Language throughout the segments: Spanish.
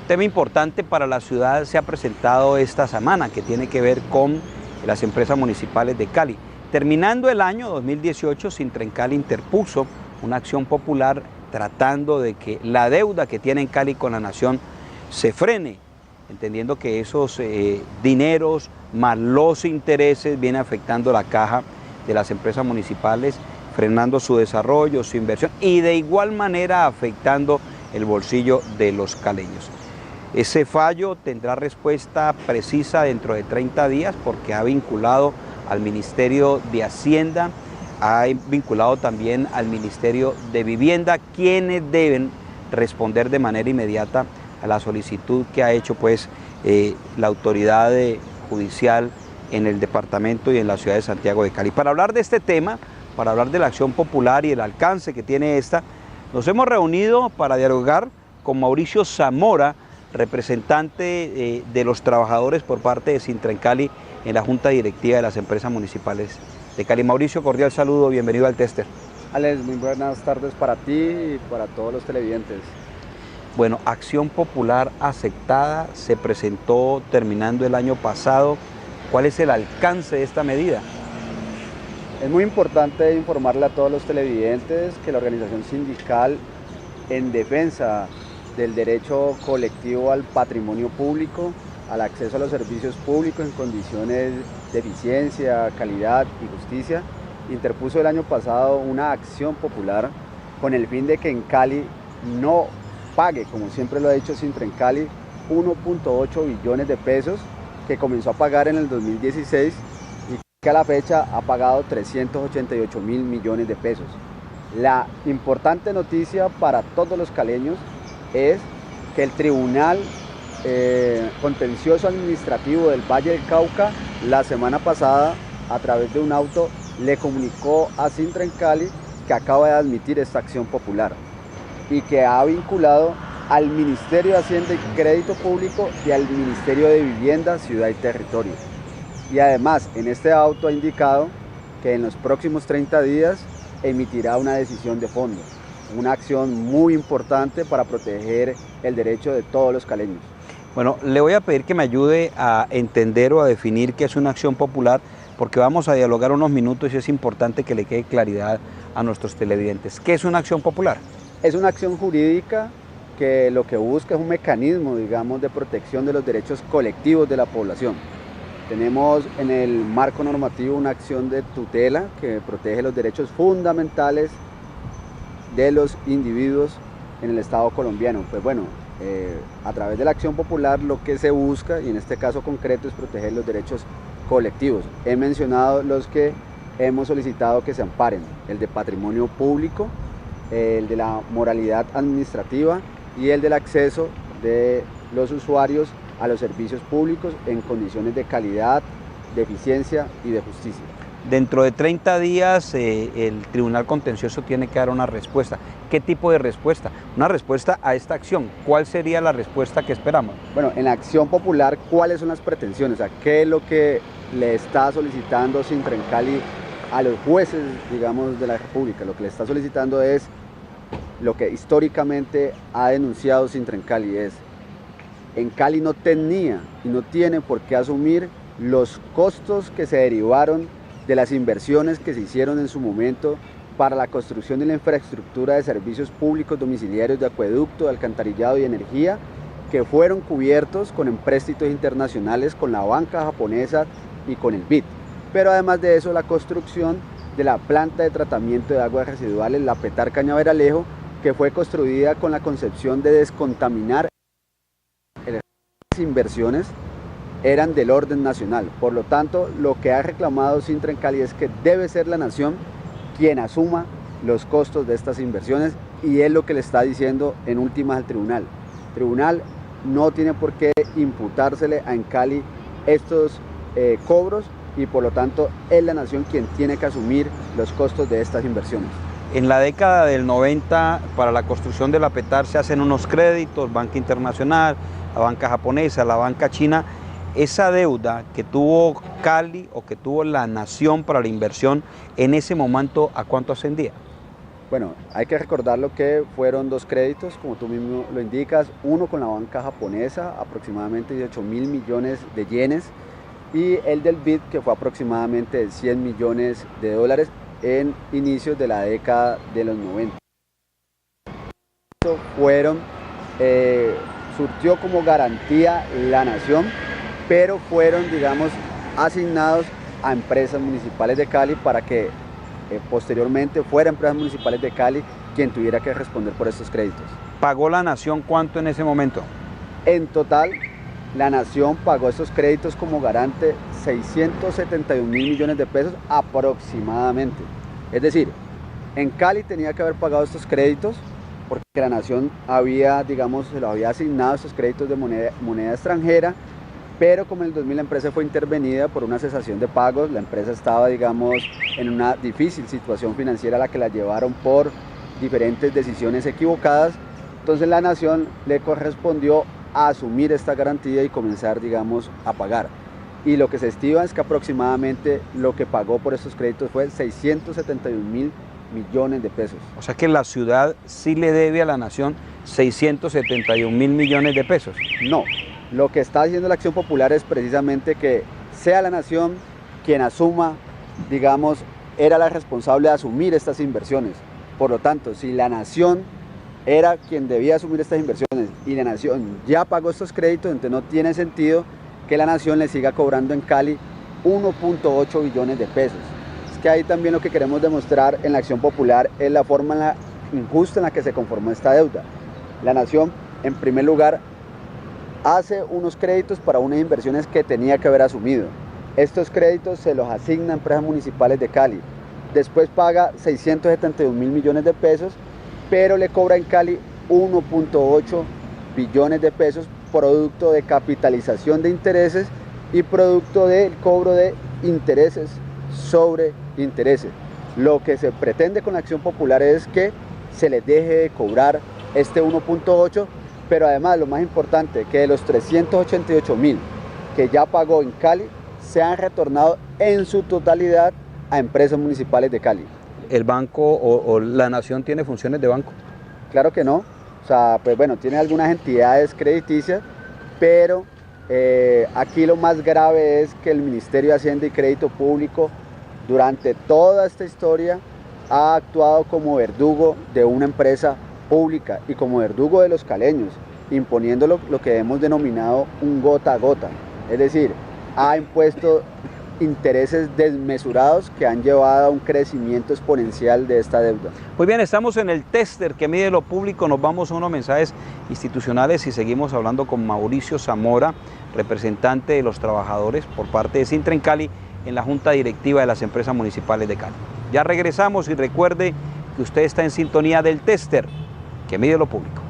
tema importante para la ciudad se ha presentado esta semana, que tiene que ver con las empresas municipales de Cali. Terminando el año 2018, Sintrencali interpuso una acción popular tratando de que la deuda que tiene Cali con la nación se frene, entendiendo que esos dineros más los intereses vienen afectando la caja de las empresas municipales, frenando su desarrollo, su inversión y de igual manera afectando el bolsillo de los caleños. Ese fallo tendrá respuesta precisa dentro de 30 días porque ha vinculado al Ministerio de Hacienda, ha vinculado también al Ministerio de Vivienda, quienes deben responder de manera inmediata a la solicitud que ha hecho la autoridad judicial en el departamento y en la ciudad de Santiago de Cali. Para hablar de este tema, para hablar de la acción popular y el alcance que tiene esta, nos hemos reunido para dialogar con Mauricio Zamora, representante de los trabajadores por parte de Sintrencali en la Junta Directiva de las Empresas Municipales de Cali. Mauricio, cordial saludo, bienvenido al Tester. Alex, muy buenas tardes para ti y para todos los televidentes. Bueno, acción popular aceptada, se presentó terminando el año pasado. ¿Cuál es el alcance de esta medida? Es muy importante informarle a todos los televidentes que la organización sindical, en defensa del derecho colectivo al patrimonio público, al acceso a los servicios públicos en condiciones de eficiencia, calidad y justicia, interpuso el año pasado una acción popular con el fin de que en Cali no pague, como siempre lo ha dicho Sintrencali, 1.8 billones de pesos que comenzó a pagar en el 2016 y que a la fecha ha pagado 388.000 millones de pesos. La importante noticia para todos los caleños es que el Tribunal Contencioso Administrativo del Valle del Cauca la semana pasada, a través de un auto, le comunicó a Sintrencali que acaba de admitir esta acción popular y que ha vinculado al Ministerio de Hacienda y Crédito Público y al Ministerio de Vivienda, Ciudad y Territorio. Y además, en este auto ha indicado que en los próximos 30 días emitirá una decisión de fondo, una acción muy importante para proteger el derecho de todos los caleños. Bueno, le voy a pedir que me ayude a entender o a definir qué es una acción popular, porque vamos a dialogar unos minutos y es importante que le quede claridad a nuestros televidentes. ¿Qué es una acción popular? Es una acción jurídica que lo que busca es un mecanismo, digamos, de protección de los derechos colectivos de la población. Tenemos en el marco normativo una acción de tutela que protege los derechos fundamentales de los individuos en el Estado colombiano. Pues bueno, a través de la acción popular lo que se busca, y en este caso concreto, es proteger los derechos colectivos. He mencionado los que hemos solicitado que se amparen: el de patrimonio público, el de la moralidad administrativa y el del acceso de los usuarios a los servicios públicos en condiciones de calidad, de eficiencia y de justicia. Dentro de 30 días el Tribunal Contencioso tiene que dar una respuesta. ¿Qué tipo de respuesta? Una respuesta a esta acción. ¿Cuál sería la respuesta que esperamos? Bueno, en la acción popular, ¿cuáles son las pretensiones? O sea, ¿qué es lo que le está solicitando Sintrencali a los jueces, digamos, de la República? Lo que le está solicitando es lo que históricamente ha denunciado Sintrencali, es: en Cali no tenía y no tiene por qué asumir los costos que se derivaron de las inversiones que se hicieron en su momento para la construcción de la infraestructura de servicios públicos domiciliarios de acueducto, de alcantarillado y energía, que fueron cubiertos con empréstitos internacionales con la banca japonesa y con el BID. Pero además de eso, la construcción de la planta de tratamiento de aguas residuales, la Petar Cañaveralejo, que fue construida con la concepción de descontaminar. Las inversiones eran del orden nacional. Por lo tanto, lo que ha reclamado Sintrencali es que debe ser la nación quien asuma los costos de estas inversiones, y es lo que le está diciendo en últimas al tribunal. El tribunal no tiene por qué imputársele a Encali estos cobros, y por lo tanto es la nación quien tiene que asumir los costos de estas inversiones. En la década del 90, para la construcción de la Petar se hacen unos créditos, banca internacional, la banca japonesa, la banca china. Esa deuda que tuvo Cali o que tuvo la nación para la inversión, en ese momento, ¿a cuánto ascendía? Bueno, hay que recordar lo que fueron dos créditos, como tú mismo lo indicas, uno con la banca japonesa, aproximadamente 18.000 millones de yenes, y el del BID, que fue aproximadamente 100 millones de dólares en inicios de la década de los 90. Fueron, surtió como garantía la nación, pero fueron, digamos, asignados a empresas municipales de Cali para que posteriormente fuera Empresas Municipales de Cali quien tuviera que responder por estos créditos. ¿Pagó la nación cuánto en ese momento? En total, la nación pagó estos créditos como garante 671.000 millones de pesos aproximadamente. Es decir, en Cali tenía que haber pagado estos créditos porque la nación había, digamos, se lo había asignado estos créditos de moneda extranjera, pero como en el 2000 la empresa fue intervenida por una cesación de pagos, la empresa estaba, digamos, en una difícil situación financiera a la que la llevaron por diferentes decisiones equivocadas. Entonces la nación le correspondió asumir esta garantía y comenzar, digamos, a pagar. Y lo que se estima es que aproximadamente lo que pagó por estos créditos fue 671.000 millones de pesos. O sea que la ciudad sí le debe a la nación 671.000 millones de pesos. No. Lo que está haciendo la Acción Popular es precisamente que sea la nación quien asuma, digamos, era la responsable de asumir estas inversiones. Por lo tanto, si la nación era quien debía asumir estas inversiones y la nación ya pagó estos créditos, entonces no tiene sentido que la nación le siga cobrando en Cali 1.8 billones de pesos. Es que ahí también lo que queremos demostrar en la Acción Popular es la forma injusta en la que se conformó esta deuda. La nación, en primer lugar, hace unos créditos para unas inversiones que tenía que haber asumido. Estos créditos se los asigna a Empresas Municipales de Cali. Después paga 671.000 millones de pesos, pero le cobra en Cali 1.8 billones de pesos, producto de capitalización de intereses y producto del cobro de intereses sobre intereses. Lo que se pretende con la Acción Popular es que se les deje de cobrar este 1.8, pero además lo más importante, que de los 388.000 que ya pagó en Cali, se han retornado en su totalidad a Empresas Municipales de Cali. ¿El banco o la nación tiene funciones de banco? Claro que no, o sea, pues bueno, tiene algunas entidades crediticias, pero aquí lo más grave es que el Ministerio de Hacienda y Crédito Público durante toda esta historia ha actuado como verdugo de una empresa pública y como verdugo de los caleños, imponiendo lo que hemos denominado un gota a gota. Es decir, ha impuesto intereses desmesurados que han llevado a un crecimiento exponencial de esta deuda. Muy bien, estamos en el tester que mide lo público, nos vamos a unos mensajes institucionales y seguimos hablando con Mauricio Zamora, representante de los trabajadores por parte de Sintrencali en la Junta Directiva de las Empresas Municipales de Cali. Ya regresamos y recuerde que usted está en sintonía del tester que mide lo público.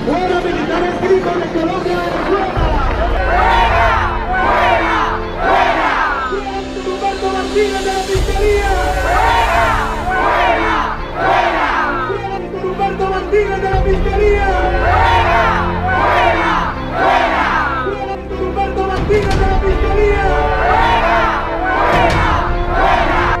¡Fuera militares gritos de Colombia! ¡Martínez de la Fiscalía! ¡Fuera! ¡Fuera! ¡Fuera! ¡Fuera! ¡Roberto Martínez de la Fiscalía! ¡Fuera! ¡Fuera! ¡Fuera! ¡Fuera! ¡Roberto Martínez de la Fiscalía! ¡Fuera! ¡Fuera!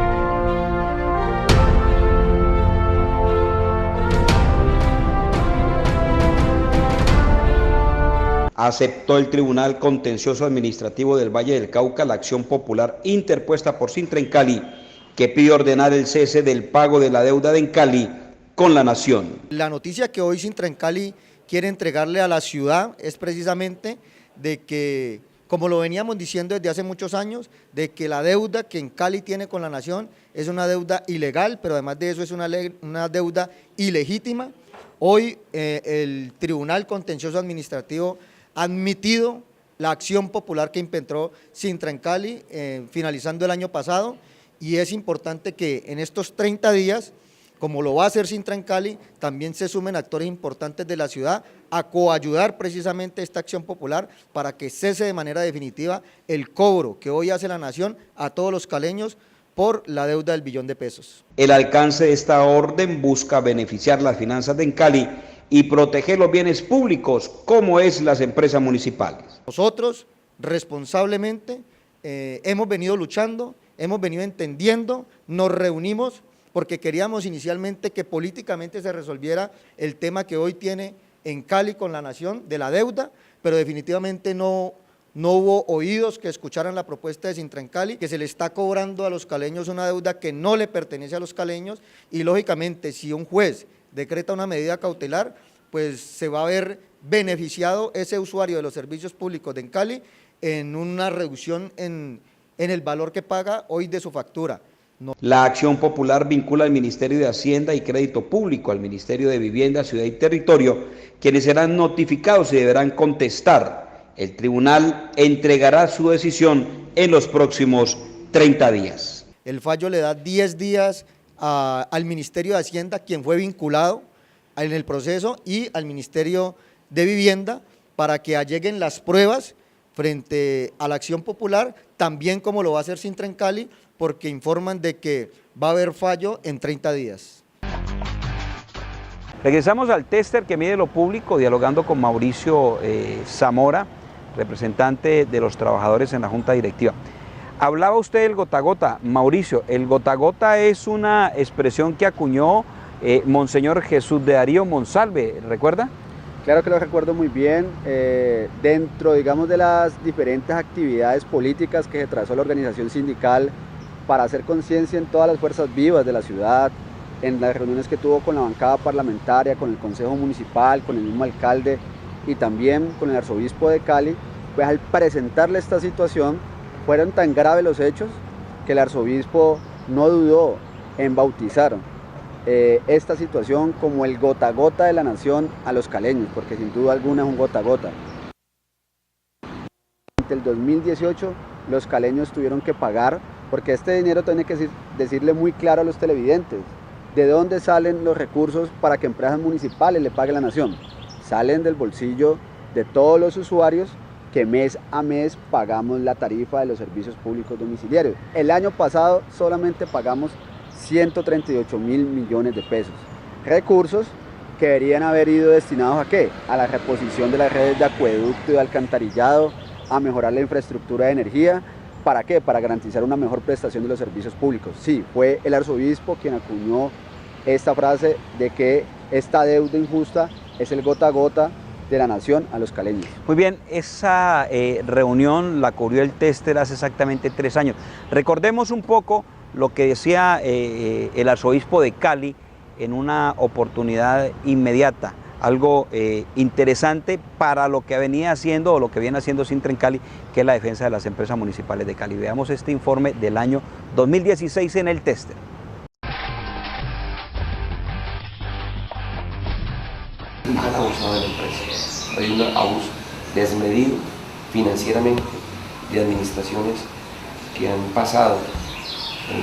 Aceptó el Tribunal Contencioso Administrativo del Valle del Cauca la acción popular interpuesta por Sintrencali, que pide ordenar el cese del pago de la deuda de Encali con la nación. La noticia que hoy Sintrencali quiere entregarle a la ciudad es precisamente de que, como lo veníamos diciendo desde hace muchos años, de que la deuda que Encali tiene con la nación es una deuda ilegal, pero además de eso es una deuda ilegítima. Hoy el Tribunal Contencioso Administrativo ha admitido la acción popular que impetró Sintrencali finalizando el año pasado, y es importante que en estos 30 días como lo va a hacer Sintra en Cali, también se sumen actores importantes de la ciudad a coayudar precisamente esta acción popular para que cese de manera definitiva el cobro que hoy hace la nación a todos los caleños por la deuda del billón de pesos. El alcance de esta orden busca beneficiar las finanzas de Cali y proteger los bienes públicos, como es las empresas municipales. Nosotros, responsablemente, hemos venido luchando, hemos venido entendiendo, nos reunimos porque queríamos inicialmente que políticamente se resolviera el tema que hoy tiene en Cali con la nación de la deuda, pero definitivamente no hubo oídos que escucharan la propuesta de Sintra en Cali, que se le está cobrando a los caleños una deuda que no le pertenece a los caleños y lógicamente si un juez decreta una medida cautelar, pues se va a ver beneficiado ese usuario de los servicios públicos de Cali en una reducción en el valor que paga hoy de su factura. La acción popular vincula al Ministerio de Hacienda y Crédito Público, al Ministerio de Vivienda, Ciudad y Territorio, quienes serán notificados y deberán contestar. El tribunal entregará su decisión en los próximos 30 días. El fallo le da 10 días al Ministerio de Hacienda, quien fue vinculado en el proceso, y al Ministerio de Vivienda para que alleguen las pruebas frente a la acción popular, también como lo va a hacer Sintra en Cali, porque informan de que va a haber fallo en 30 días. Regresamos al tester que mide lo público, dialogando con Mauricio Zamora, representante de los trabajadores en la Junta Directiva. Hablaba usted del gota a gota. Mauricio, el gota a gota es una expresión que acuñó Monseñor Jesús de Darío Monsalve, ¿recuerda? Claro que lo recuerdo muy bien. Dentro, digamos, de las diferentes actividades políticas que se trazó la organización sindical para hacer conciencia en todas las fuerzas vivas de la ciudad, en las reuniones que tuvo con la bancada parlamentaria, con el Consejo Municipal, con el mismo alcalde y también con el arzobispo de Cali, pues al presentarle esta situación, fueron tan graves los hechos que el arzobispo no dudó en bautizar esta situación como el gota a gota de la nación a los caleños, porque sin duda alguna es un gota a gota. Durante el 2018 los caleños tuvieron que pagar, porque este dinero tiene que decirle muy claro a los televidentes, ¿de dónde salen los recursos para que empresas municipales le paguen a la nación? Salen del bolsillo de todos los usuarios que mes a mes pagamos la tarifa de los servicios públicos domiciliarios. El año pasado solamente pagamos 138.000 millones de pesos. Recursos que deberían haber ido destinados ¿a qué? A la reposición de las redes de acueducto y de alcantarillado, a mejorar la infraestructura de energía. ¿Para qué? Para garantizar una mejor prestación de los servicios públicos. Sí, fue el arzobispo quien acuñó esta frase de que esta deuda injusta es el gota a gota de la nación a los caleños. Muy bien, esa reunión la cubrió el tester hace exactamente 3 años. Recordemos un poco lo que decía el arzobispo de Cali en una oportunidad inmediata, algo interesante para lo que venía haciendo o lo que viene haciendo Sintra en Cali, que es la defensa de las empresas municipales de Cali. Veamos este informe del año 2016 en el tester. Mal abusado de la empresa. Hay un abuso desmedido financieramente de administraciones que han pasado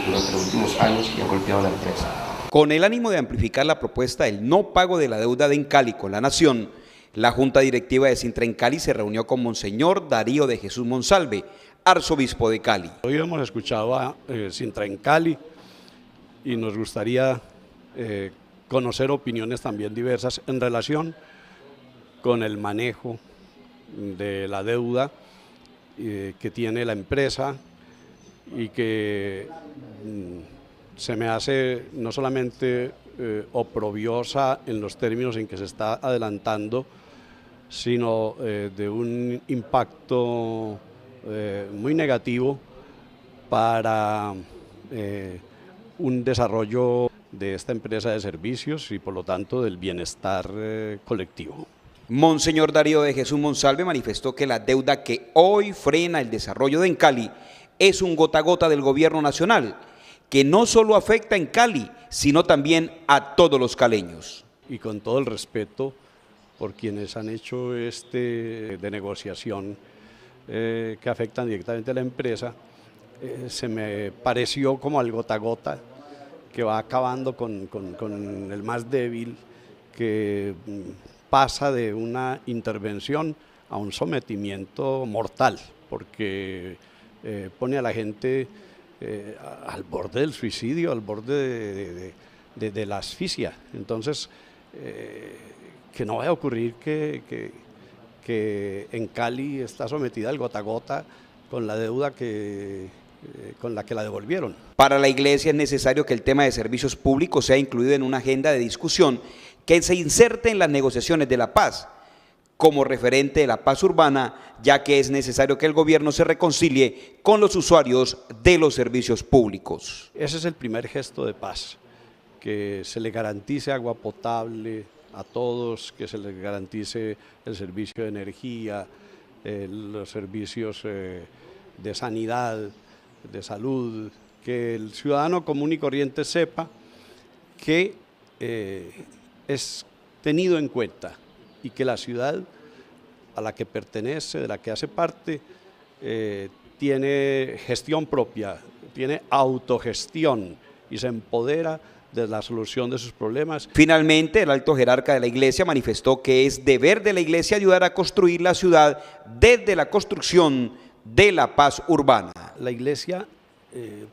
durante los últimos años y han golpeado a la empresa. Con el ánimo de amplificar la propuesta del no pago de la deuda de Encali con la nación, la Junta Directiva de Sintra en Cali se reunió con Monseñor Darío de Jesús Monsalve, arzobispo de Cali. Hoy hemos escuchado a Sintra en Cali y nos gustaría conocer opiniones también diversas en relación con el manejo de la deuda que tiene la empresa y que se me hace no solamente oprobiosa en los términos en que se está adelantando, sino de un impacto muy negativo para un desarrollo de esta empresa de servicios y por lo tanto del bienestar colectivo. Monseñor Darío de Jesús Monsalve manifestó que la deuda que hoy frena el desarrollo de Encali es un gota a gota del gobierno nacional, que no solo afecta a Encali, sino también a todos los caleños. Y con todo el respeto por quienes han hecho de negociación que afectan directamente a la empresa, se me pareció como al gota a gota que va acabando con el más débil, que pasa de una intervención a un sometimiento mortal, porque pone a la gente al borde del suicidio, al borde de la asfixia. Entonces, que no vaya a ocurrir que en Cali está sometida al gota a gota con la deuda con la que la devolvieron. Para la Iglesia es necesario que el tema de servicios públicos sea incluido en una agenda de discusión que se inserte en las negociaciones de la paz, como referente de la paz urbana, ya que es necesario que el gobierno se reconcilie con los usuarios de los servicios públicos. Ese es el primer gesto de paz, que se le garantice agua potable a todos, que se les garantice el servicio de energía, los servicios de sanidad, de salud, que el ciudadano común y corriente sepa que es tenido en cuenta y que la ciudad a la que pertenece, de la que hace parte, tiene gestión propia, tiene autogestión y se empodera de la solución de sus problemas. Finalmente, el alto jerarca de la Iglesia manifestó que es deber de la Iglesia ayudar a construir la ciudad desde la construcción de la paz urbana. La Iglesia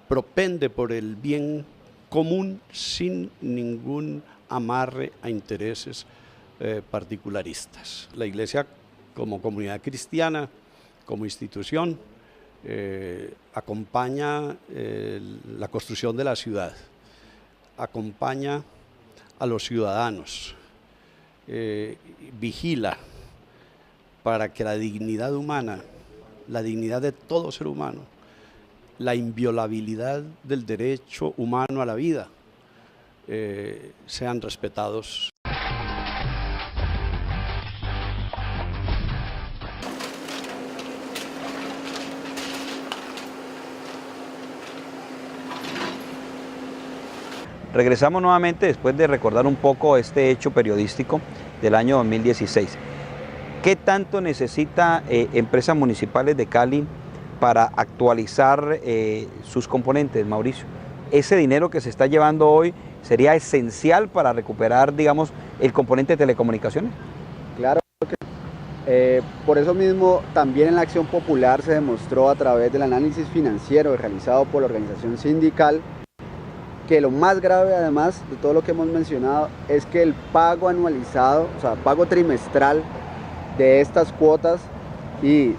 propende por el bien común sin ningún amarre a intereses particularistas. La Iglesia, como comunidad cristiana, como institución, acompaña la construcción de la ciudad, acompaña a los ciudadanos, vigila para que la dignidad humana, la dignidad de todo ser humano, la inviolabilidad del derecho humano a la vida, sean respetados. Regresamos nuevamente después de recordar un poco este hecho periodístico del año 2016. ¿Qué tanto necesita empresas municipales de Cali para actualizar sus componentes, Mauricio? ¿Ese dinero que se está llevando hoy sería esencial para recuperar, digamos, el componente de telecomunicaciones? Claro que por eso mismo también en la acción popular se demostró a través del análisis financiero realizado por la organización sindical que lo más grave, además de todo lo que hemos mencionado, es que el pago anualizado, o sea, pago trimestral de estas cuotas, y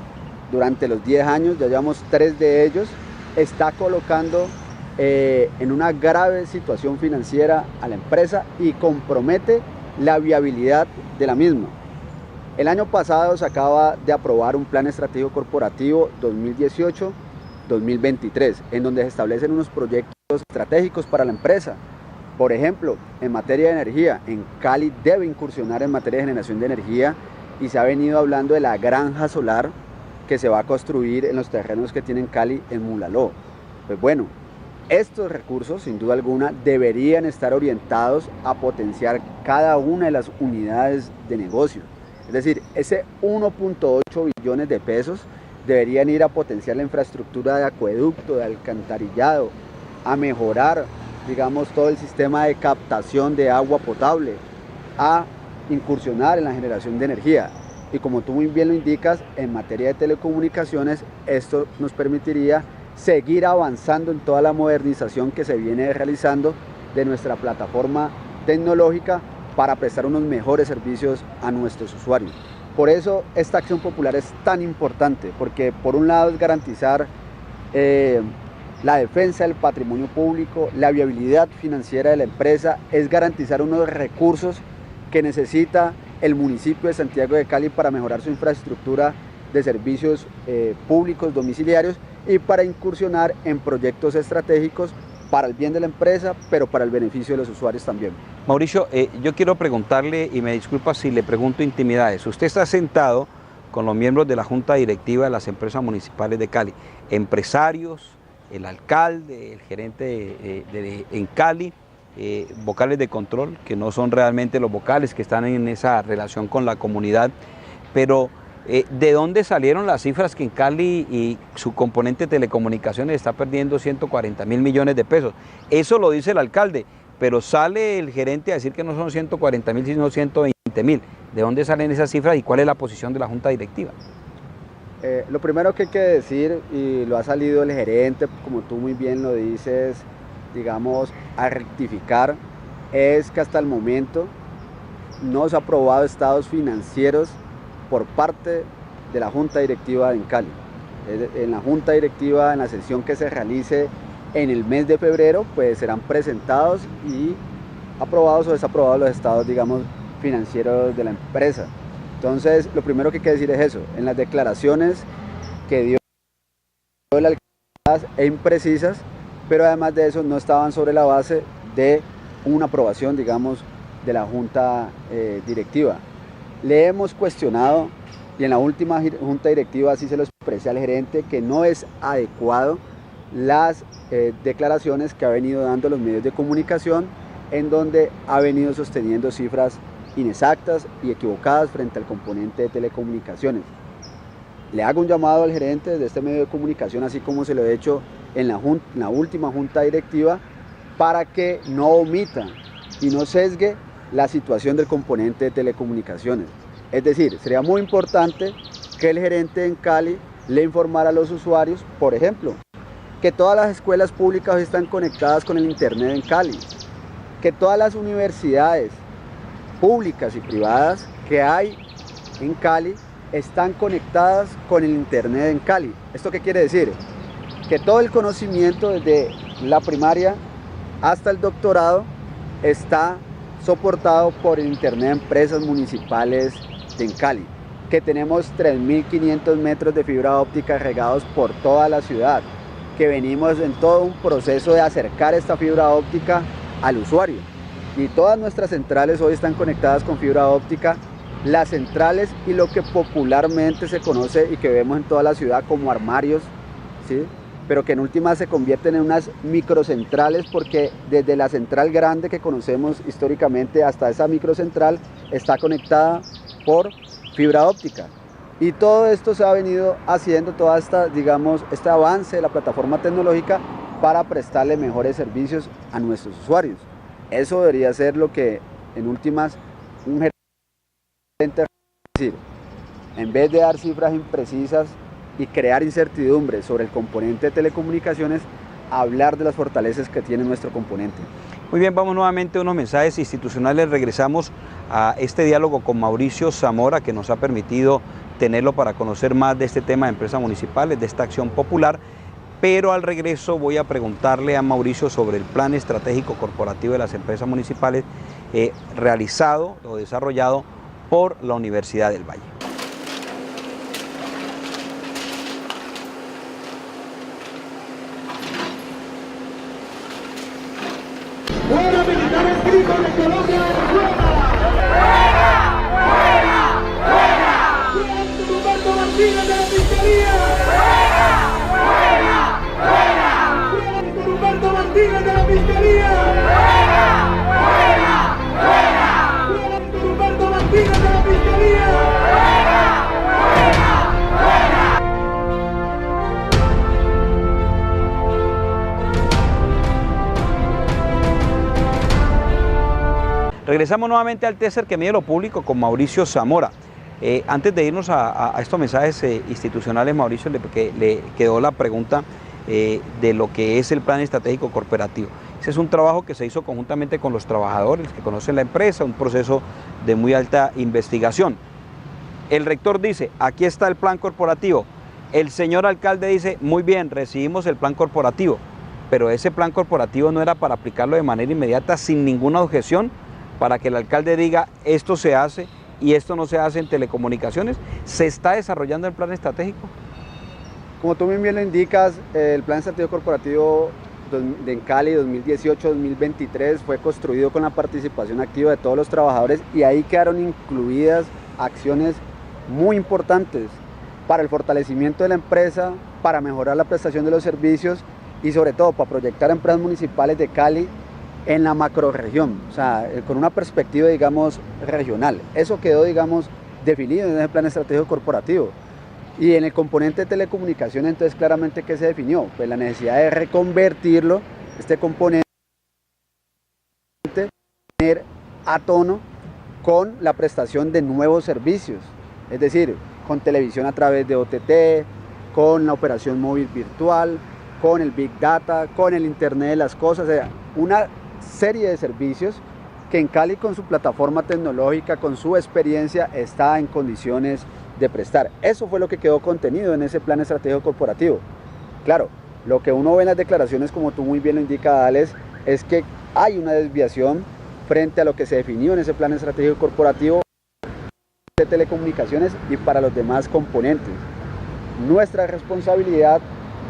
durante los 10 años, ya llevamos 3 de ellos, está colocando en una grave situación financiera a la empresa y compromete la viabilidad de la misma. El año pasado se acaba de aprobar un plan estratégico corporativo 2018-2023, en donde se establecen unos proyectos estratégicos para la empresa. Por ejemplo, en materia de energía, en Cali debe incursionar en materia de generación de energía y se ha venido hablando de la granja solar que se va a construir en los terrenos que tiene Cali en Mulaló. Pues bueno, estos recursos sin duda alguna deberían estar orientados a potenciar cada una de las unidades de negocio. Es decir, ese 1.8 billones de pesos deberían ir a potenciar la infraestructura de acueducto, de alcantarillado, a mejorar, digamos, todo el sistema de captación de agua potable, a incursionar en la generación de energía. Y como tú muy bien lo indicas, en materia de telecomunicaciones, esto nos permitiría seguir avanzando en toda la modernización que se viene realizando de nuestra plataforma tecnológica para prestar unos mejores servicios a nuestros usuarios. Por eso esta acción popular es tan importante, porque por un lado es garantizar la defensa del patrimonio público, la viabilidad financiera de la empresa, es garantizar unos recursos que necesita el municipio de Santiago de Cali para mejorar su infraestructura de servicios públicos domiciliarios y para incursionar en proyectos estratégicos para el bien de la empresa, pero para el beneficio de los usuarios también. Mauricio, yo quiero preguntarle, y me disculpa si le pregunto intimidades, usted está sentado con los miembros de la Junta Directiva de las empresas municipales de Cali, empresarios, el alcalde, el gerente en Cali, vocales de control, que no son realmente los vocales que están en esa relación con la comunidad, pero ¿De dónde salieron las cifras que en Cali y su componente de telecomunicaciones está perdiendo 140.000 millones de pesos? Eso lo dice el alcalde, pero sale el gerente a decir que no son 140.000 sino 120.000. ¿De dónde salen esas cifras y cuál es la posición de la Junta Directiva? Lo primero que hay que decir, y lo ha salido el gerente, como tú muy bien lo dices, digamos, a rectificar, es que hasta el momento no se ha aprobado estados financieros por parte de la Junta Directiva en Cali. En la Junta Directiva, en la sesión que se realice en el mes de febrero, pues serán presentados y aprobados o desaprobados los estados, digamos, financieros de la empresa. Entonces, lo primero que hay que decir es eso. En las declaraciones que dio el alcalde e imprecisas, pero además de eso no estaban sobre la base de una aprobación, digamos, de la Junta Directiva. Le hemos cuestionado, y en la última Junta Directiva así se lo expresé al gerente, que no es adecuado las declaraciones que ha venido dando los medios de comunicación, en donde ha venido sosteniendo cifras inexactas y equivocadas frente al componente de telecomunicaciones. Le hago un llamado al gerente de este medio de comunicación, así como se lo he hecho en la última Junta Directiva, para que no omita y no sesgue la situación del componente de telecomunicaciones. Es decir, sería muy importante que el gerente en Cali le informara a los usuarios, por ejemplo, que todas las escuelas públicas hoy están conectadas con el internet en Cali, que todas las universidades públicas y privadas que hay en Cali están conectadas con el internet en Cali. ¿Esto qué quiere decir? Que todo el conocimiento desde la primaria hasta el doctorado está soportado por el internet de empresas municipales en Cali, que tenemos 3.500 metros de fibra óptica regados por toda la ciudad, que venimos en todo un proceso de acercar esta fibra óptica al usuario. Y todas nuestras centrales hoy están conectadas con fibra óptica, las centrales y lo que popularmente se conoce y que vemos en toda la ciudad como armarios, ¿sí? Pero que en última se convierten en unas microcentrales, porque desde la central grande que conocemos históricamente hasta esa microcentral está conectada por fibra óptica. Y todo esto se ha venido haciendo, toda esta, digamos, este avance de la plataforma tecnológica para prestarle mejores servicios a nuestros usuarios. Eso debería ser lo que en últimas un gerente, es decir, en vez de dar cifras imprecisas y crear incertidumbre sobre el componente de telecomunicaciones, hablar de las fortalezas que tiene nuestro componente. Muy bien, vamos nuevamente a unos mensajes institucionales. Regresamos a este diálogo con Mauricio Zamora, que nos ha permitido tenerlo para conocer más de este tema de empresas municipales, de esta acción popular. Pero al regreso voy a preguntarle a Mauricio sobre el plan estratégico corporativo de las empresas municipales realizado o desarrollado por la Universidad del Valle. ¡Fuera militares gritos de Colombia! ¡Fuera! ¡Fuera! ¡Fuera! ¡Fuera Roberto Martínez de la Fiscalía! ¡Fuera! ¡Fuera! ¡Fuera! ¡Fuera Roberto Martínez de la Fiscalía! ¡Fuera! ¡Fuera! ¡Fuera! ¡Fuera Roberto Martínez de la Fiscalía! ¡Fuera! ¡Fuera! Regresamos nuevamente al Teser que mide lo público con Mauricio Zamora. Antes de irnos a estos mensajes institucionales, Mauricio, le quedó la pregunta de lo que es el plan estratégico corporativo. Ese es un trabajo que se hizo conjuntamente con los trabajadores que conocen la empresa, un proceso de muy alta investigación. El rector dice, aquí está el plan corporativo. El señor alcalde dice, muy bien, recibimos el plan corporativo, pero ese plan corporativo no era para aplicarlo de manera inmediata sin ninguna objeción, para que el alcalde diga esto se hace y esto no se hace en telecomunicaciones. ¿Se está desarrollando el plan estratégico? Como tú muy bien lo indicas, el plan estratégico corporativo de Cali 2018-2023 fue construido con la participación activa de todos los trabajadores, y ahí quedaron incluidas acciones muy importantes para el fortalecimiento de la empresa, para mejorar la prestación de los servicios y sobre todo para proyectar empresas municipales de Cali en la macrorregión, o sea, con una perspectiva, digamos, regional. Eso quedó, digamos, definido en ese plan estratégico corporativo. Y en el componente de telecomunicaciones, entonces claramente ¿qué se definió? Pues la necesidad de reconvertirlo, este componente, tener a tono con la prestación de nuevos servicios, es decir, con televisión a través de OTT, con la operación móvil virtual, con el Big Data, con el Internet de las cosas, o sea, una serie de servicios que en Cali con su plataforma tecnológica, con su experiencia, está en condiciones de prestar. Eso fue lo que quedó contenido en ese plan estratégico corporativo. Claro, lo que uno ve en las declaraciones, como tú muy bien lo indicas, Alex, es que hay una desviación frente a lo que se definió en ese plan estratégico corporativo de telecomunicaciones y para los demás componentes. Nuestra responsabilidad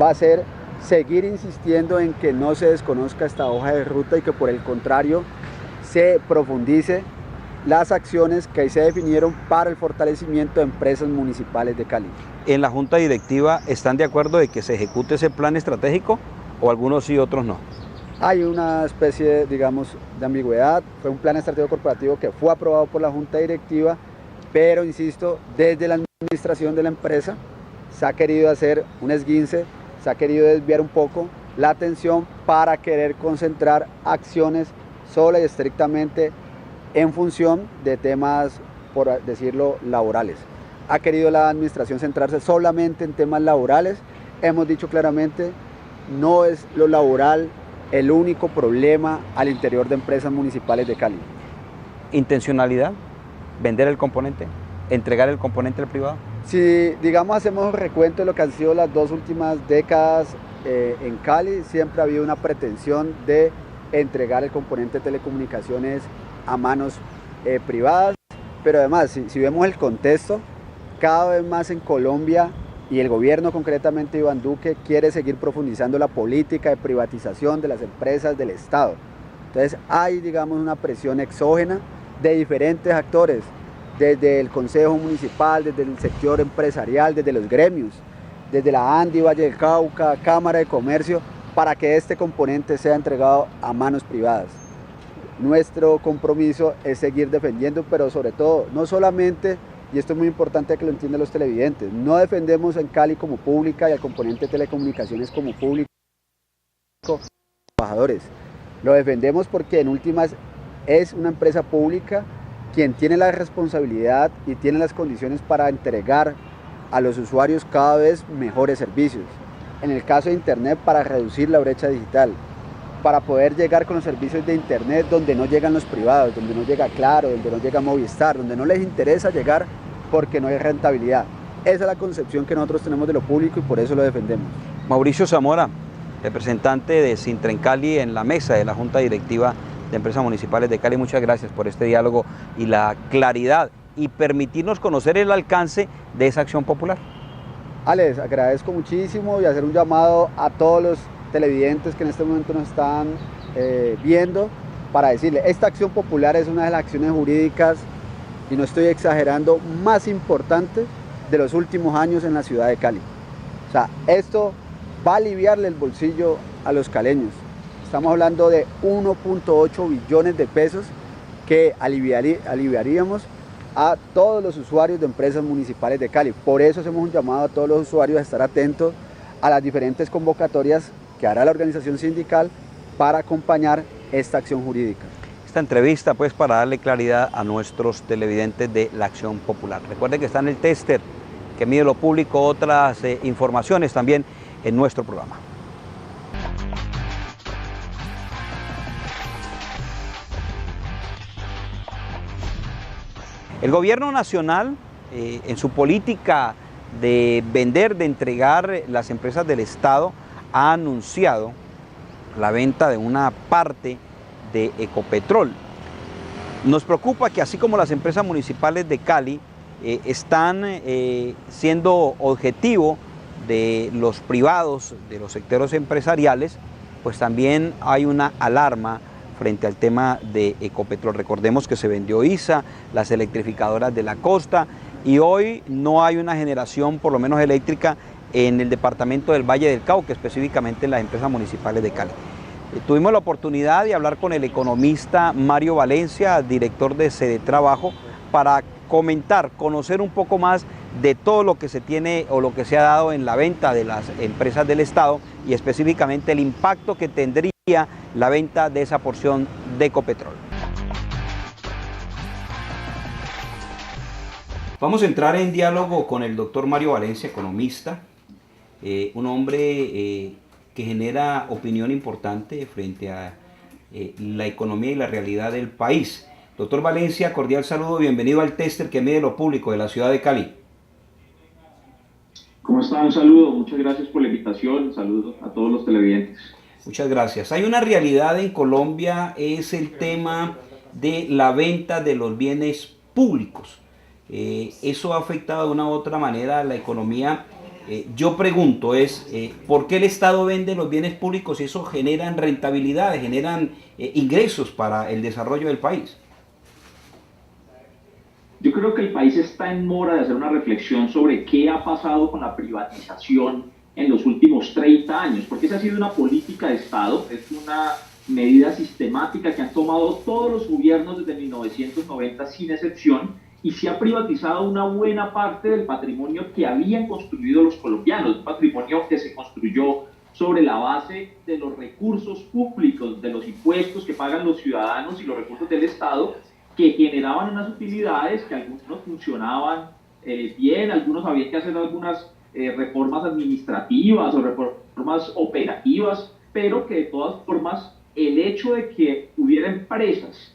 va a ser seguir insistiendo en que no se desconozca esta hoja de ruta y que por el contrario se profundice las acciones que ahí se definieron para el fortalecimiento de empresas municipales de Cali. ¿En la Junta Directiva están de acuerdo de que se ejecute ese plan estratégico o algunos sí, otros no? Hay una especie, digamos, de ambigüedad. Fue un plan estratégico corporativo que fue aprobado por la Junta Directiva, pero insisto, desde la administración de la empresa se ha querido hacer un esguince, se ha querido desviar un poco la atención para querer concentrar acciones sola y estrictamente en función de temas, por decirlo, laborales. Ha querido la administración centrarse solamente en temas laborales. Hemos dicho claramente, no es lo laboral el único problema al interior de empresas municipales de Cali. ¿Intencionalidad? ¿Vender el componente? ¿Entregar el componente al privado? Si, digamos, hacemos un recuento de lo que han sido las 2 últimas décadas en Cali, siempre ha habido una pretensión de entregar el componente de telecomunicaciones a manos privadas, pero además, si vemos el contexto, cada vez más en Colombia y el gobierno, concretamente Iván Duque, quiere seguir profundizando la política de privatización de las empresas del Estado. Entonces hay, digamos, una presión exógena de diferentes actores, desde el Consejo Municipal, desde el sector empresarial, desde los gremios, desde la ANDI, Valle del Cauca, Cámara de Comercio, para que este componente sea entregado a manos privadas. Nuestro compromiso es seguir defendiendo, pero sobre todo, no solamente, y esto es muy importante que lo entiendan los televidentes, no defendemos en Cali como pública y al componente de telecomunicaciones como público trabajadores. Lo defendemos porque en últimas es una empresa pública quien tiene la responsabilidad y tiene las condiciones para entregar a los usuarios cada vez mejores servicios. En el caso de Internet, para reducir la brecha digital, para poder llegar con los servicios de Internet donde no llegan los privados, donde no llega Claro, donde no llega Movistar, donde no les interesa llegar porque no hay rentabilidad. Esa es la concepción que nosotros tenemos de lo público y por eso lo defendemos. Mauricio Zamora, representante de Sintrencali en la mesa de la Junta Directiva de Empresas Municipales de Cali, muchas gracias por este diálogo y la claridad y permitirnos conocer el alcance de esa acción popular. Alex, agradezco muchísimo y hacer un llamado a todos los televidentes que en este momento nos están viendo para decirle, esta acción popular es una de las acciones jurídicas, y no estoy exagerando, más importantes de los últimos años en la ciudad de Cali. O sea, esto va a aliviarle el bolsillo a los caleños. Estamos hablando de 1.8 billones de pesos que aliviaríamos a todos los usuarios de empresas municipales de Cali. Por eso hacemos un llamado a todos los usuarios a estar atentos a las diferentes convocatorias que hará la organización sindical para acompañar esta acción jurídica. Esta entrevista pues para darle claridad a nuestros televidentes de la Acción Popular. Recuerden que está en el tester que mide lo público, otras informaciones también en nuestro programa. El gobierno nacional, en su política de vender, de entregar las empresas del Estado, ha anunciado la venta de una parte de Ecopetrol. Nos preocupa que así como las empresas municipales de Cali están siendo objetivo de los privados, de los sectores empresariales, pues también hay una alarma frente al tema de Ecopetrol. Recordemos que se vendió ISA, las electrificadoras de la costa, y hoy no hay una generación, por lo menos eléctrica, en el departamento del Valle del Cauca, específicamente en las empresas municipales de Cali. Tuvimos la oportunidad de hablar con el economista Mario Valencia, director de Sede Trabajo, para comentar, conocer un poco más de todo lo que se tiene o lo que se ha dado en la venta de las empresas del Estado y específicamente el impacto que tendría la venta de esa porción de Ecopetrol. Vamos a entrar en diálogo con el doctor Mario Valencia, economista, un hombre que genera opinión importante frente a la economía y la realidad del país. Doctor Valencia, cordial saludo, bienvenido al Tester que mide lo público de la ciudad de Cali. ¿Cómo está? Un saludo, muchas gracias por la invitación, un saludo a todos los televidentes. Muchas gracias. Hay una realidad en Colombia, es el tema de la venta de los bienes públicos. Eso ha afectado de una u otra manera a la economía. Yo pregunto, ¿por qué el Estado vende los bienes públicos y eso generan rentabilidades, generan ingresos para el desarrollo del país? Yo creo que el país está en mora de hacer una reflexión sobre qué ha pasado con la privatización en los últimos 30 años, porque esa ha sido una política de Estado, es una medida sistemática que han tomado todos los gobiernos desde 1990 sin excepción, y se ha privatizado una buena parte del patrimonio que habían construido los colombianos, un patrimonio que se construyó sobre la base de los recursos públicos, de los impuestos que pagan los ciudadanos y los recursos del Estado, que generaban unas utilidades que algunos funcionaban bien, algunos había que hacer algunas reformas administrativas o reformas operativas, pero que de todas formas el hecho de que hubiera empresas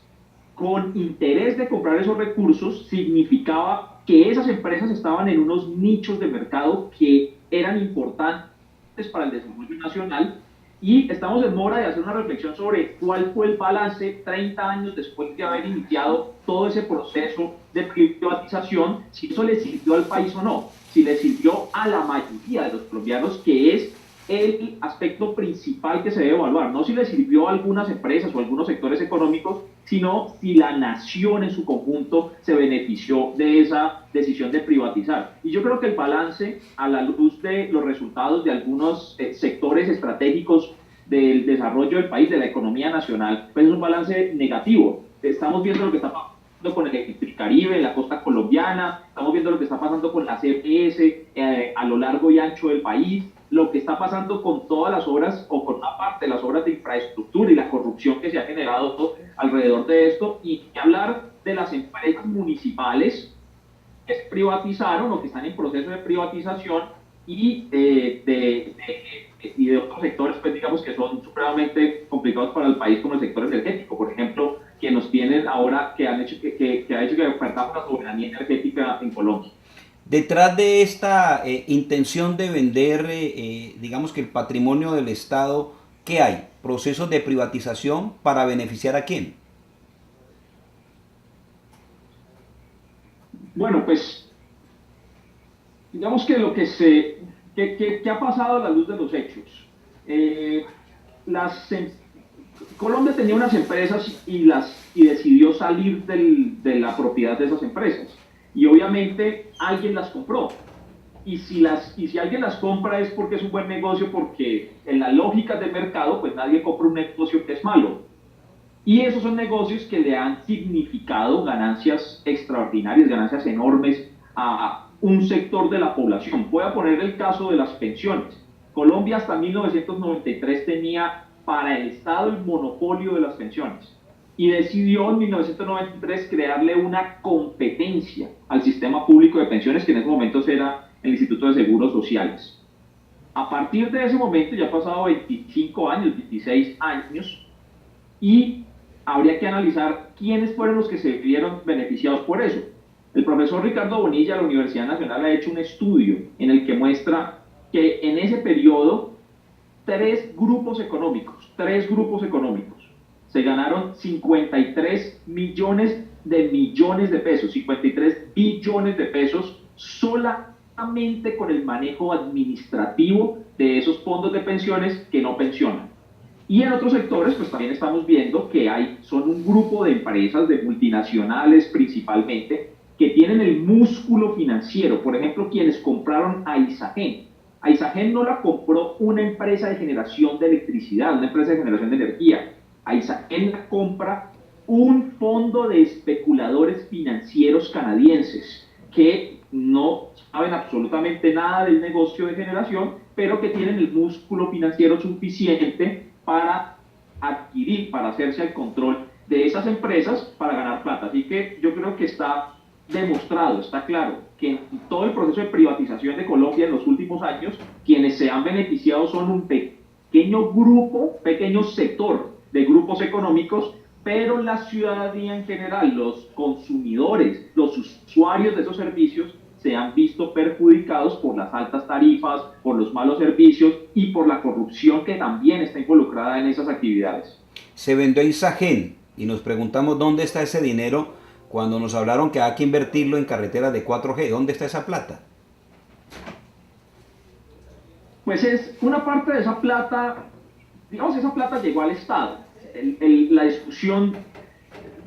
con interés de comprar esos recursos significaba que esas empresas estaban en unos nichos de mercado que eran importantes para el desarrollo nacional. Y estamos en mora de hacer una reflexión sobre cuál fue el balance 30 años después de haber iniciado todo ese proceso de privatización, si eso le sirvió al país o no, si le sirvió a la mayoría de los colombianos, que es el aspecto principal que se debe evaluar, no si le sirvió a algunas empresas o a algunos sectores económicos, sino si la nación en su conjunto se benefició de esa decisión de privatizar. Y yo creo que el balance, a la luz de los resultados de algunos sectores estratégicos del desarrollo del país, de la economía nacional, pues es un balance negativo. Estamos viendo lo que está pasando con el Electricaribe, la costa colombiana, estamos viendo lo que está pasando con la CPS a lo largo y ancho del país, lo que está pasando con todas las obras o con una parte de las obras de infraestructura y la corrupción que se ha generado alrededor de esto, y hablar de las empresas municipales que se privatizaron o que están en proceso de privatización y de otros sectores, pues digamos que son supremamente complicados para el país, como el sector energético, por ejemplo, que nos tienen ahora, que ha hecho que perdamos la soberanía energética en Colombia. Detrás de esta intención de vender, digamos que el patrimonio del Estado, ¿qué hay? ¿Procesos de privatización para beneficiar a quién? Bueno, pues, digamos que lo que ha pasado a la luz de los hechos. Colombia tenía unas empresas y decidió salir de la propiedad de esas empresas. Y obviamente alguien las compró. Y si alguien las compra es porque es un buen negocio, porque en la lógica del mercado, pues nadie compra un negocio que es malo. Y esos son negocios que le han significado ganancias extraordinarias, ganancias enormes a un sector de la población. Voy a poner el caso de las pensiones. Colombia hasta 1993 tenía para el Estado el monopolio de las pensiones. Y decidió en 1993 crearle una competencia al sistema público de pensiones, que en ese momento era el Instituto de Seguros Sociales. A partir de ese momento ya han pasado 25 años, 26 años, y habría que analizar quiénes fueron los que se vieron beneficiados por eso. El profesor Ricardo Bonilla de la Universidad Nacional ha hecho un estudio en el que muestra que en ese periodo tres grupos económicos se ganaron 53 millones de pesos, 53 billones de pesos solamente con el manejo administrativo de esos fondos de pensiones que no pensionan. Y en otros sectores, pues también estamos viendo que son un grupo de empresas, de multinacionales principalmente, que tienen el músculo financiero. Por ejemplo, quienes compraron a Isagen. A Isagen no la compró una empresa de generación de electricidad, una empresa de generación de energía. A Isagen la compra un fondo de especuladores financieros canadienses que no saben absolutamente nada del negocio de generación, pero que tienen el músculo financiero suficiente para adquirir, para hacerse el control de esas empresas para ganar plata. Así que yo creo que está demostrado, está claro, que en todo el proceso de privatización de Colombia en los últimos años, quienes se han beneficiado son un pequeño grupo, pequeño sector de grupos económicos, pero la ciudadanía en general, los consumidores, los usuarios de esos servicios, se han visto perjudicados por las altas tarifas, por los malos servicios y por la corrupción que también está involucrada en esas actividades. Se vendió a Isagen y nos preguntamos dónde está ese dinero cuando nos hablaron que hay que invertirlo en carreteras de 4G. ¿Dónde está esa plata? Pues es una parte de esa plata, digamos, esa plata llegó al Estado. La discusión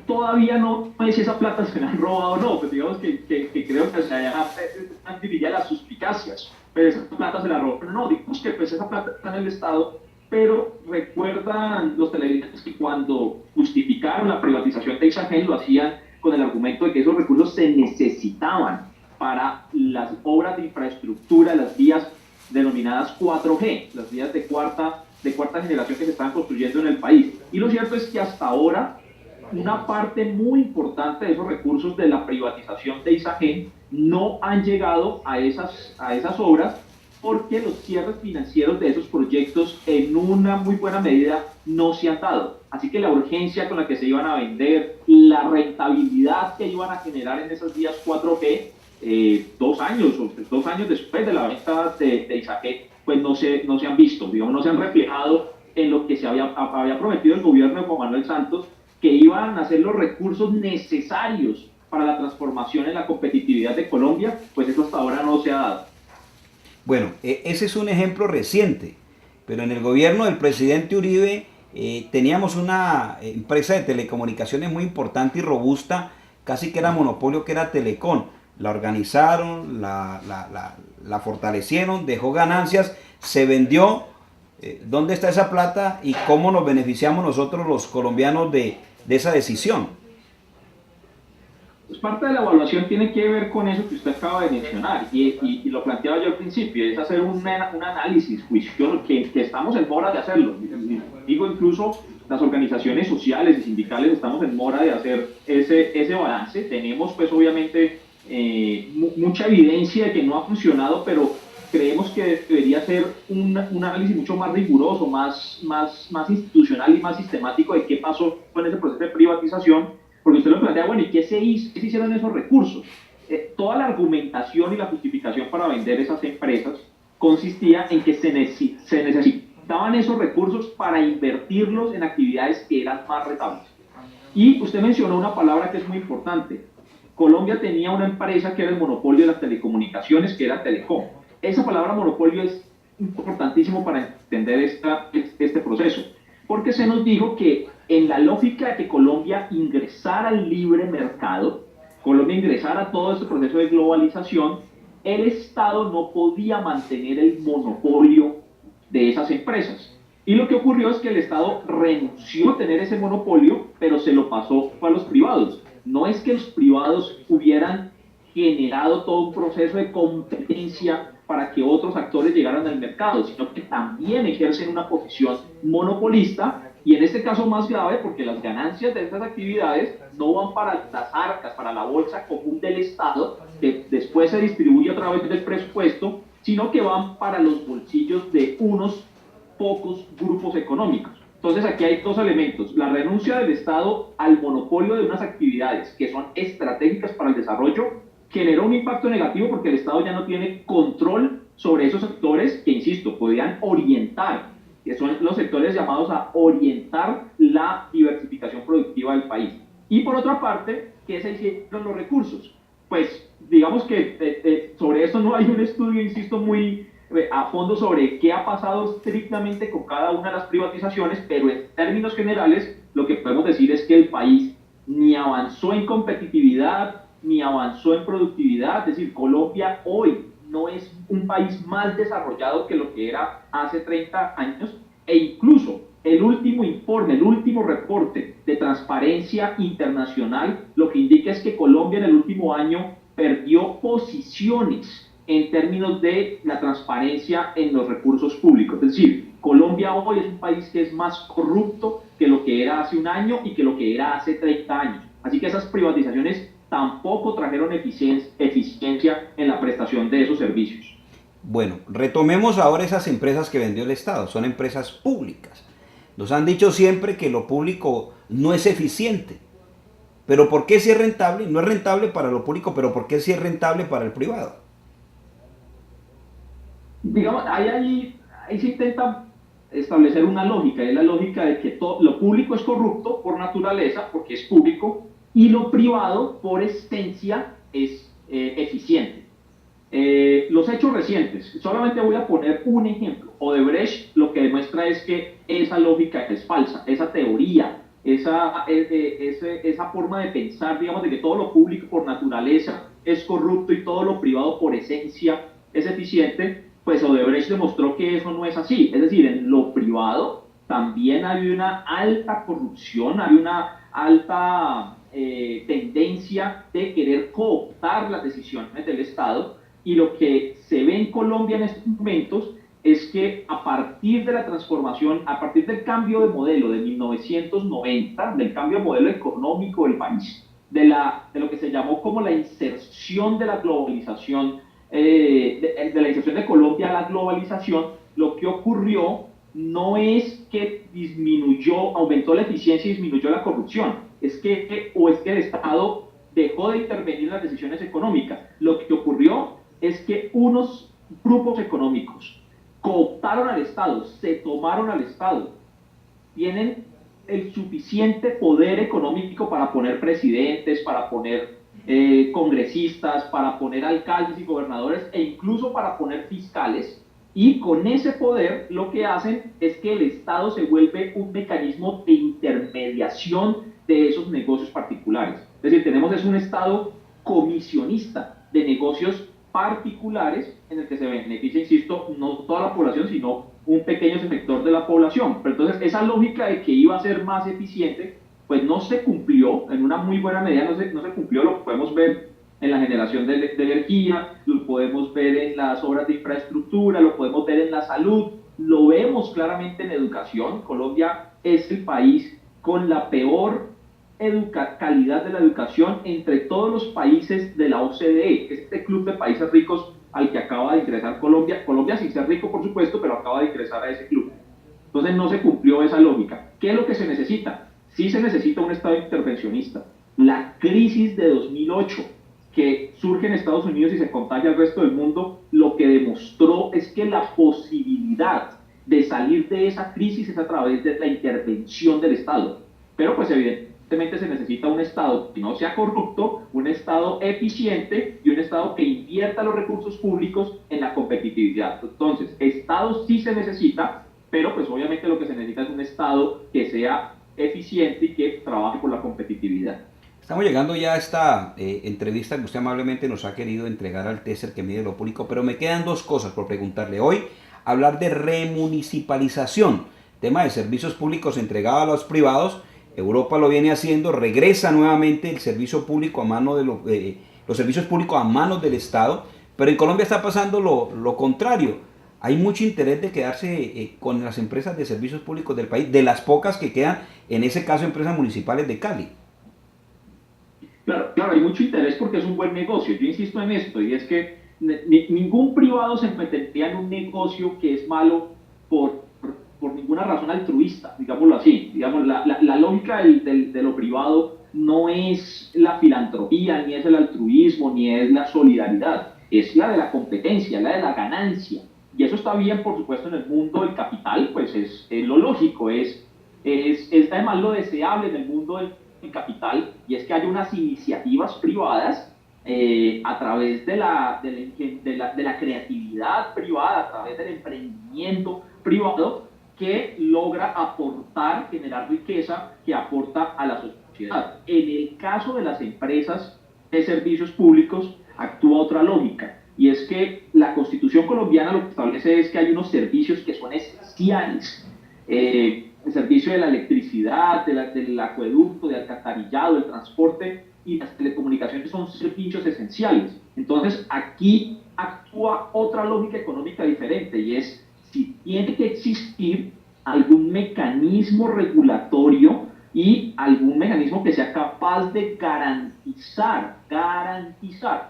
todavía no es si esa plata se la han robado o no, pues digamos que creo que se han dirigido las suspicacias, pero esa plata se la robaron. No, digamos que pues esa plata está en el Estado, pero recuerdan los televidentes que cuando justificaron la privatización de Isagen lo hacían con el argumento de que esos recursos se necesitaban para las obras de infraestructura, las vías denominadas 4G, las vías de cuarta generación que se están construyendo en el país. Y lo cierto es que hasta ahora una parte muy importante de esos recursos de la privatización de Isagen no han llegado a esas obras porque los cierres financieros de esos proyectos en una muy buena medida no se han dado. Así que la urgencia con la que se iban a vender, la rentabilidad que iban a generar en esas vías 4G, 2 años después de la venta de Isagen, pues no se han visto, digamos, no se han reflejado en lo que se había prometido el gobierno de Juan Manuel Santos, que iban a ser los recursos necesarios para la transformación en la competitividad de Colombia, pues eso hasta ahora no se ha dado. Bueno, ese es un ejemplo reciente, pero en el gobierno del presidente Uribe teníamos una empresa de telecomunicaciones muy importante y robusta, casi que era monopolio, que era Telecom. La organizaron, la fortalecieron, dejó ganancias, se vendió. ¿Dónde está esa plata y cómo nos beneficiamos nosotros los colombianos de esa decisión? Pues parte de la evaluación tiene que ver con eso que usted acaba de mencionar y lo planteaba yo al principio, es hacer un análisis juicioso que estamos en mora de hacerlo. Digo, incluso las organizaciones sociales y sindicales estamos en mora de hacer ese balance. Tenemos pues obviamente mucha evidencia de que no ha funcionado, pero creemos que debería ser un análisis mucho más riguroso, más institucional y más sistemático de qué pasó con ese proceso de privatización, porque usted lo plantea, bueno, ¿y qué se hizo? ¿Qué se hicieron esos recursos? Toda la argumentación y la justificación para vender esas empresas consistía en que se necesitaban esos recursos para invertirlos en actividades que eran más rentables. Y usted mencionó una palabra que es muy importante. Colombia tenía una empresa que era el monopolio de las telecomunicaciones, que era Telecom. Esa palabra monopolio es importantísimo para entender este proceso, porque se nos dijo que en la lógica de que Colombia ingresara al libre mercado, Colombia ingresara a todo este proceso de globalización, el Estado no podía mantener el monopolio de esas empresas. Y lo que ocurrió es que el Estado renunció a tener ese monopolio, pero se lo pasó a los privados. No es que los privados hubieran generado todo un proceso de competencia para que otros actores llegaran al mercado, sino que también ejercen una posición monopolista, y en este caso más grave porque las ganancias de estas actividades no van para las arcas, para la bolsa común del Estado, que después se distribuye a través del presupuesto, sino que van para los bolsillos de unos pocos grupos económicos. Entonces aquí hay dos elementos: la renuncia del Estado al monopolio de unas actividades que son estratégicas para el desarrollo, generó un impacto negativo porque el Estado ya no tiene control sobre esos sectores que, insisto, podían orientar, que son los sectores llamados a orientar la diversificación productiva del país. Y por otra parte, ¿qué se hicieron los recursos? Pues digamos que sobre eso no hay un estudio, insisto, muy a fondo sobre qué ha pasado estrictamente con cada una de las privatizaciones, pero en términos generales lo que podemos decir es que el país ni avanzó en competitividad, ni avanzó en productividad. Es decir, Colombia hoy no es un país más desarrollado que lo que era hace 30 años, e incluso el último informe, el último reporte de Transparencia Internacional, lo que indica es que Colombia en el último año perdió posiciones en términos de la transparencia en los recursos públicos. Es decir, Colombia hoy es un país que es más corrupto que lo que era hace un año y que lo que era hace 30 años. Así que esas privatizaciones tampoco trajeron eficiencia en la prestación de esos servicios. Bueno, retomemos ahora esas empresas que vendió el Estado. Son empresas públicas. Nos han dicho siempre que lo público no es eficiente. Pero ¿por qué si es rentable? No es rentable para lo público, pero ¿por qué si es rentable para el privado? Digamos, ahí se intenta establecer una lógica, es la lógica de que lo público es corrupto por naturaleza, porque es público, y lo privado, por esencia, es eficiente. Los hechos recientes, solamente voy a poner un ejemplo. Odebrecht lo que demuestra es que esa lógica es falsa, esa teoría, esa forma de pensar, digamos, de que todo lo público por naturaleza es corrupto y todo lo privado por esencia es eficiente, pues Odebrecht demostró que eso no es así. Es decir, en lo privado también hay una alta corrupción, hay una alta tendencia de querer cooptar las decisiones del Estado, y lo que se ve en Colombia en estos momentos es que a partir de la transformación, a partir del cambio de modelo de 1990, del cambio de modelo económico del país, de lo que se llamó como la inserción de la globalización, de la inserción de Colombia a la globalización, lo que ocurrió no es que aumentó la eficiencia y disminuyó la corrupción, es que el Estado dejó de intervenir en las decisiones económicas. Lo que ocurrió es que unos grupos económicos cooptaron al Estado, se tomaron al Estado, tienen el suficiente poder económico para poner presidentes, para poner congresistas, para poner alcaldes y gobernadores e incluso para poner fiscales, y con ese poder lo que hacen es que el Estado se vuelve un mecanismo de intermediación de esos negocios particulares. Es decir, tenemos un Estado comisionista de negocios particulares en el que se beneficia, insisto, no toda la población, sino un pequeño sector de la población. Pero entonces esa lógica de que iba a ser más eficiente, pues no se cumplió, en una muy buena medida no se cumplió. Lo podemos ver en la generación de energía, lo podemos ver en las obras de infraestructura, lo podemos ver en la salud, lo vemos claramente en educación. Colombia es el país con la peor calidad de la educación entre todos los países de la OCDE, que es este club de países ricos al que acaba de ingresar Colombia. Colombia sin ser rico, por supuesto, pero acaba de ingresar a ese club. Entonces no se cumplió esa lógica. ¿Qué es lo que se necesita? Sí se necesita un Estado intervencionista. La crisis de 2008, que surge en Estados Unidos y se contagia al resto del mundo, lo que demostró es que la posibilidad de salir de esa crisis es a través de la intervención del Estado. Pero pues evidentemente se necesita un Estado que no sea corrupto, un Estado eficiente y un Estado que invierta los recursos públicos en la competitividad. Entonces, Estado sí se necesita, pero pues obviamente lo que se necesita es un Estado que sea eficiente y que trabaje por la competitividad. Estamos llegando ya a esta entrevista que usted amablemente nos ha querido entregar al TESER que mide lo público, pero me quedan dos cosas por preguntarle. Hoy, hablar de remunicipalización, tema de servicios públicos entregados a los privados. Europa lo viene haciendo, regresa nuevamente el servicio público a mano de los servicios públicos a manos del Estado, pero en Colombia está pasando lo contrario. Hay mucho interés de quedarse con las empresas de servicios públicos del país, de las pocas que quedan, en ese caso empresas municipales de Cali. Claro, hay mucho interés porque es un buen negocio. Yo insisto en esto, y es que ningún privado se metería en un negocio que es malo por ninguna razón altruista, digámoslo así. Digamos, la lógica de lo privado no es la filantropía, ni es el altruismo, ni es la solidaridad. Es la de la competencia, la de la ganancia. Y eso está bien, por supuesto, en el mundo del capital, pues es lo lógico, es además lo deseable en el mundo del capital, y es que haya unas iniciativas privadas a través de la creatividad privada, a través del emprendimiento privado, que logra aportar, generar riqueza que aporta a la sociedad. En el caso de las empresas de servicios públicos actúa otra lógica, y es que la Constitución colombiana lo que establece es que hay unos servicios que son esenciales. el servicio de la electricidad, del acueducto, de alcantarillado, el transporte y las telecomunicaciones son servicios esenciales. Entonces aquí actúa otra lógica económica diferente y es si tiene que existir algún mecanismo regulatorio y algún mecanismo que sea capaz de garantizar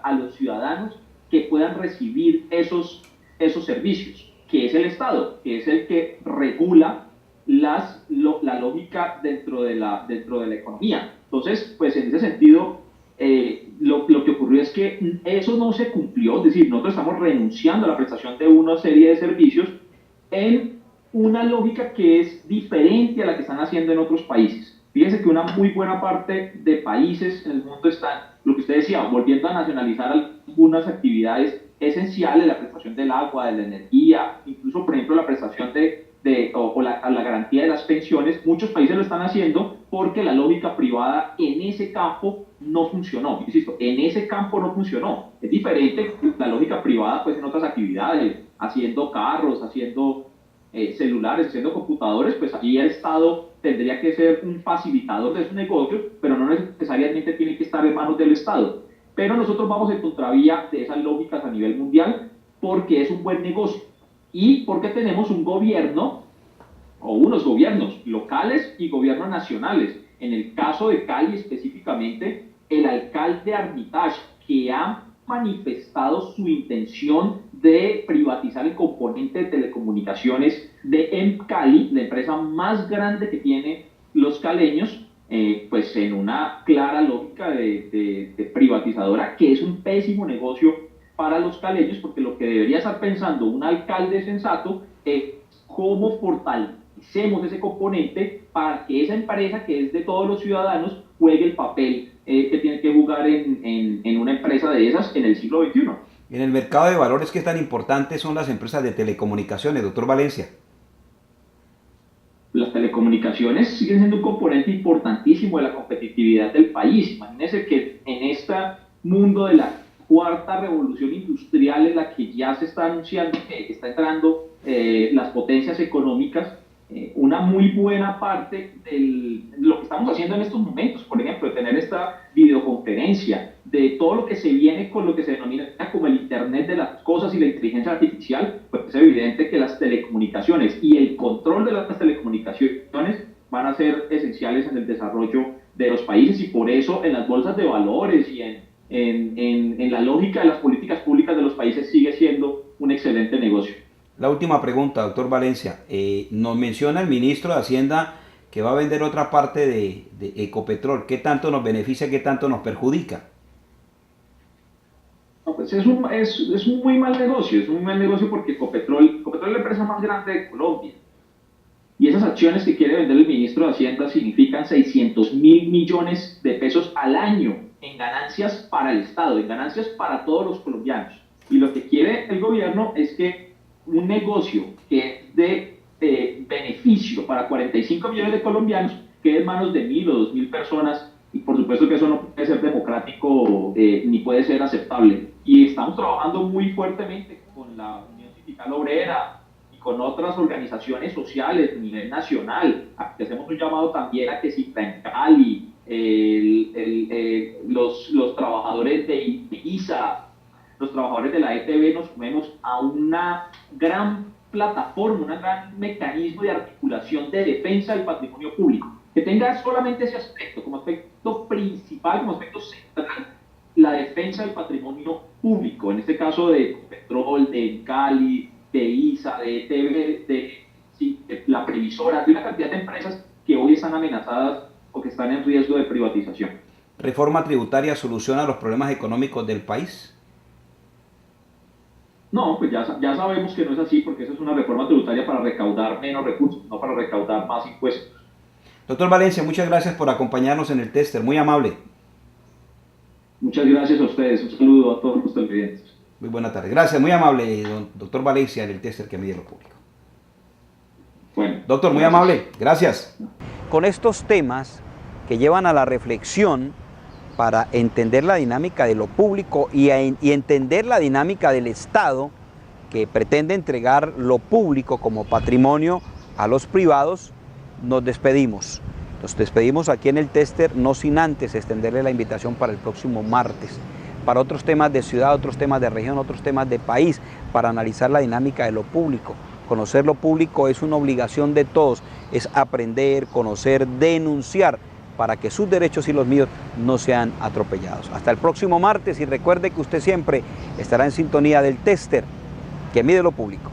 a los ciudadanos que puedan recibir esos servicios, que es el Estado, que es el que regula la lógica dentro de la economía. Entonces, pues en ese sentido, lo que ocurrió es que eso no se cumplió, es decir, nosotros estamos renunciando a la prestación de una serie de servicios en una lógica que es diferente a la que están haciendo en otros países. Fíjense que una muy buena parte de países en el mundo están, lo que usted decía, volviendo a nacionalizar algunas actividades esenciales, la prestación del agua, de la energía, incluso, por ejemplo, la prestación la garantía de las pensiones. Muchos países lo están haciendo porque la lógica privada en ese campo no funcionó. Insisto, en ese campo no funcionó. Es diferente la lógica privada pues en otras actividades, haciendo carros, haciendo celulares, haciendo computadores, pues allí el Estado tendría que ser un facilitador de esos negocios, pero no necesariamente tiene que estar en manos del Estado. Pero nosotros vamos en contravía de esas lógicas a nivel mundial porque es un buen negocio y porque tenemos un gobierno o unos gobiernos locales y gobiernos nacionales. En el caso de Cali específicamente, el alcalde Armitage, que ha manifestado su intención de privatizar el componente de telecomunicaciones de Emcali, la empresa más grande que tiene los caleños, pues en una clara lógica de privatizadora, que es un pésimo negocio para los caleños, porque lo que debería estar pensando un alcalde sensato es cómo fortalecemos ese componente para que esa empresa, que es de todos los ciudadanos, juegue el papel que tiene que jugar en una empresa de esas en el siglo XXI. En el mercado de valores, ¿qué tan importantes son las empresas de telecomunicaciones, doctor Valencia? Las telecomunicaciones siguen siendo un componente importantísimo de la competitividad del país. Imagínense que en este mundo de la cuarta revolución industrial en la que ya se está anunciando que está entrando las potencias económicas, una muy buena parte de lo que estamos haciendo en estos momentos, por ejemplo, de tener esta videoconferencia, de todo lo que se viene con lo que se denomina como el Internet de las cosas y la inteligencia artificial, pues es evidente que las telecomunicaciones y el control de las telecomunicaciones van a ser esenciales en el desarrollo de los países, y por eso en las bolsas de valores y en la lógica de las políticas públicas de los países sigue siendo un excelente negocio. La última pregunta, doctor Valencia. Nos menciona el ministro de Hacienda que va a vender otra parte de Ecopetrol. ¿Qué tanto nos beneficia, qué tanto nos perjudica? No, pues es un muy mal negocio, es un mal negocio porque Ecopetrol es la empresa más grande de Colombia. Y esas acciones que quiere vender el ministro de Hacienda significan 600.000 millones de pesos al año en ganancias para el Estado, en ganancias para todos los colombianos. Y lo que quiere el gobierno es que un negocio que es de beneficio para 45 millones de colombianos quede en manos de 1.000 o 2.000 personas, y por supuesto que eso no puede ser democrático ni puede ser aceptable. Y estamos trabajando muy fuertemente con la Unión Sindical Obrera y con otras organizaciones sociales a nivel nacional. Aquí hacemos un llamado también a que si en Cali, los trabajadores de ISA, los trabajadores de la ETB nos sumemos a una gran plataforma, un gran mecanismo de articulación de defensa del patrimonio público, que tenga solamente ese aspecto, como aspecto principal, como aspecto central, la defensa del patrimonio público, en este caso de Ecopetrol, de Cali, de ISA, de ETB, de la Previsora, de una cantidad de empresas que hoy están amenazadas o que están en riesgo de privatización. ¿Reforma tributaria soluciona los problemas económicos del país? No, pues ya sabemos que no es así, porque eso es una reforma tributaria para recaudar menos recursos, no para recaudar más impuestos. Doctor Valencia, muchas gracias por acompañarnos en el Tester, muy amable. Muchas gracias a ustedes, un saludo a todos los televidentes. Muy buena tarde, gracias, muy amable, doctor Valencia, en el Tester que mide lo público. Bueno, doctor, muy amable, gracias. Con estos temas que llevan a la reflexión para entender la dinámica de lo público y entender la dinámica del Estado, que pretende entregar lo público como patrimonio a los privados, nos despedimos. Nos despedimos aquí en el Tester, no sin antes extenderle la invitación para el próximo martes, para otros temas de ciudad, otros temas de región, otros temas de país, para analizar la dinámica de lo público. Conocer lo público es una obligación de todos, es aprender, conocer, denunciar, para que sus derechos y los míos no sean atropellados. Hasta el próximo martes y recuerde que usted siempre estará en sintonía del Tester, que mide lo público.